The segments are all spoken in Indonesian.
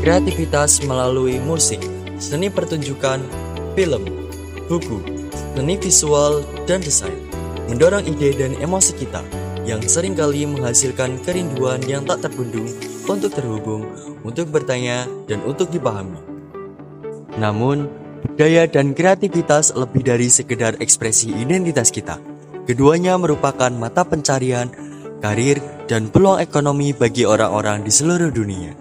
kreativitas melalui musik, seni pertunjukan, film, buku, seni visual, dan desain, mendorong ide dan emosi kita yang seringkali menghasilkan kerinduan yang tak terbendung untuk terhubung, untuk bertanya, dan untuk dipahami. Namun, budaya dan kreativitas lebih dari sekedar ekspresi identitas kita. Keduanya merupakan mata pencarian, karir, dan peluang ekonomi bagi orang-orang di seluruh dunia.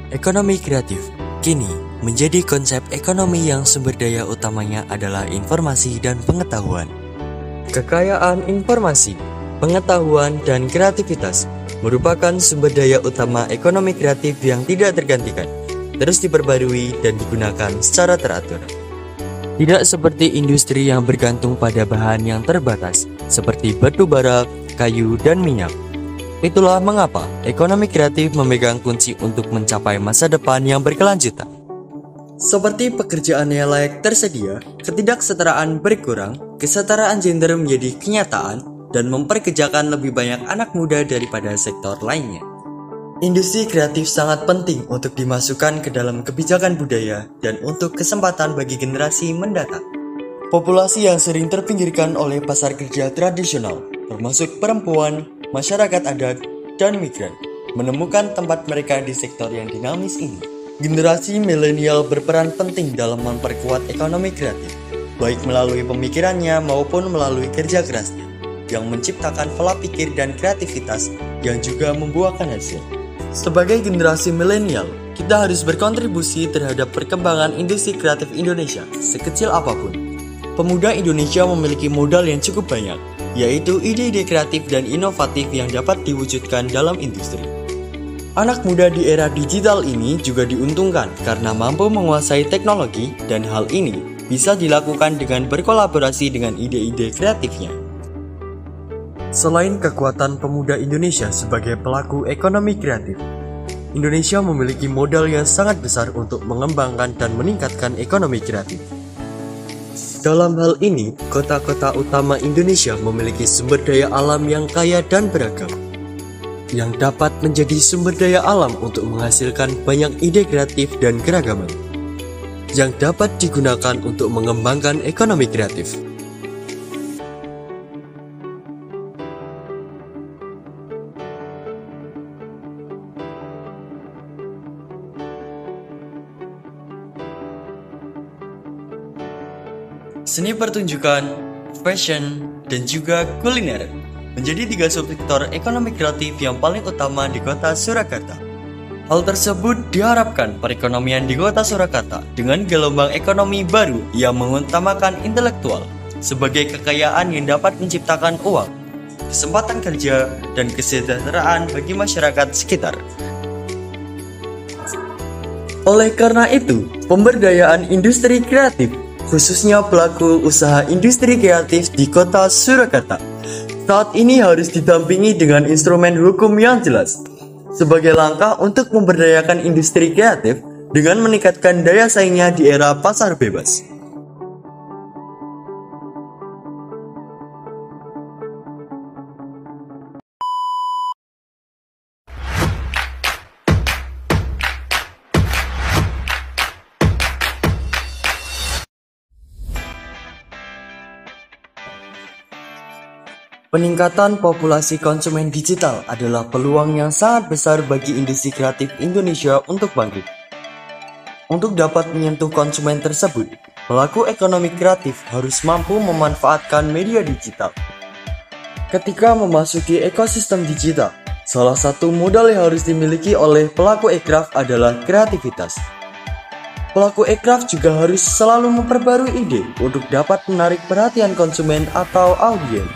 Ekonomi kreatif kini menjadi konsep ekonomi yang sumber daya utamanya adalah informasi dan pengetahuan. Kekayaan informasi, pengetahuan, dan kreativitas merupakan sumber daya utama ekonomi kreatif yang tidak tergantikan, terus diperbarui dan digunakan secara teratur. Tidak seperti industri yang bergantung pada bahan yang terbatas, seperti batu bara, kayu, dan minyak. Itulah mengapa ekonomi kreatif memegang kunci untuk mencapai masa depan yang berkelanjutan. Seperti pekerjaan yang layak tersedia, ketidaksetaraan berkurang, kesetaraan gender menjadi kenyataan, dan memperkerjakan lebih banyak anak muda daripada sektor lainnya. Industri kreatif sangat penting untuk dimasukkan ke dalam kebijakan budaya dan untuk kesempatan bagi generasi mendatang. Populasi yang sering terpinggirkan oleh pasar kerja tradisional, termasuk perempuan, masyarakat adat, dan migran, menemukan tempat mereka di sektor yang dinamis ini. Generasi milenial berperan penting dalam memperkuat ekonomi kreatif, baik melalui pemikirannya maupun melalui kerja kerasnya, yang menciptakan pola pikir dan kreativitas yang juga membuahkan hasil. Sebagai generasi milenial, kita harus berkontribusi terhadap perkembangan industri kreatif Indonesia, sekecil apapun. Pemuda Indonesia memiliki modal yang cukup banyak, yaitu ide-ide kreatif dan inovatif yang dapat diwujudkan dalam industri. Anak muda di era digital ini juga diuntungkan karena mampu menguasai teknologi, dan hal ini bisa dilakukan dengan berkolaborasi dengan ide-ide kreatifnya. Selain kekuatan pemuda Indonesia sebagai pelaku ekonomi kreatif, Indonesia memiliki modal yang sangat besar untuk mengembangkan dan meningkatkan ekonomi kreatif. Dalam hal ini, kota-kota utama Indonesia memiliki sumber daya alam yang kaya dan beragam, yang dapat menjadi sumber daya alam untuk menghasilkan banyak ide kreatif dan keragaman, yang dapat digunakan untuk mengembangkan ekonomi kreatif. Seni pertunjukan, fashion, dan juga kuliner menjadi 3 subsektor ekonomi kreatif yang paling utama di kota Surakarta. Hal tersebut diharapkan perekonomian di kota Surakarta dengan gelombang ekonomi baru yang mengutamakan intelektual sebagai kekayaan yang dapat menciptakan uang, kesempatan kerja, dan kesejahteraan bagi masyarakat sekitar. Oleh karena itu, pemberdayaan industri kreatif, khususnya pelaku usaha industri kreatif di kota Surakarta, saat ini harus didampingi dengan instrumen hukum yang jelas, sebagai langkah untuk memberdayakan industri kreatif dengan meningkatkan daya saingnya di era pasar bebas. Peningkatan populasi konsumen digital adalah peluang yang sangat besar bagi industri kreatif Indonesia untuk bangkit. Untuk dapat menyentuh konsumen tersebut, pelaku ekonomi kreatif harus mampu memanfaatkan media digital. Ketika memasuki ekosistem digital, salah satu modal yang harus dimiliki oleh pelaku ekraf adalah kreativitas. Pelaku ekraf juga harus selalu memperbarui ide untuk dapat menarik perhatian konsumen atau audiens.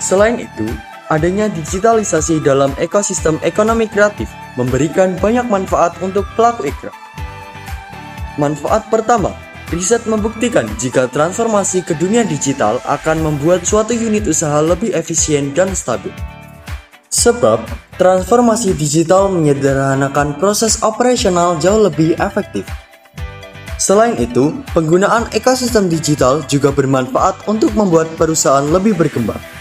Selain itu, adanya digitalisasi dalam ekosistem ekonomi kreatif memberikan banyak manfaat untuk pelaku ekraf. Manfaat pertama, riset membuktikan jika transformasi ke dunia digital akan membuat suatu unit usaha lebih efisien dan stabil. Sebab, transformasi digital menyederhanakan proses operasional jauh lebih efektif. Selain itu, penggunaan ekosistem digital juga bermanfaat untuk membuat perusahaan lebih berkembang.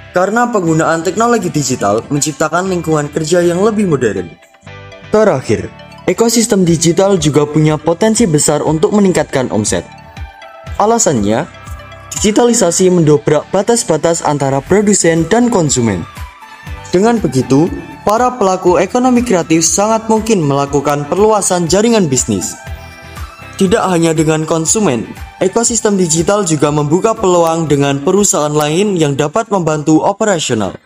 Karena penggunaan teknologi digital menciptakan lingkungan kerja yang lebih modern, Terakhir, ekosistem digital juga punya potensi besar untuk meningkatkan omset. Alasannya, digitalisasi mendobrak batas-batas antara produsen dan konsumen. Dengan begitu, para pelaku ekonomi kreatif sangat mungkin melakukan perluasan jaringan bisnis. Tidak hanya dengan konsumen, ekosistem digital juga membuka peluang dengan perusahaan lain yang dapat membantu operasional.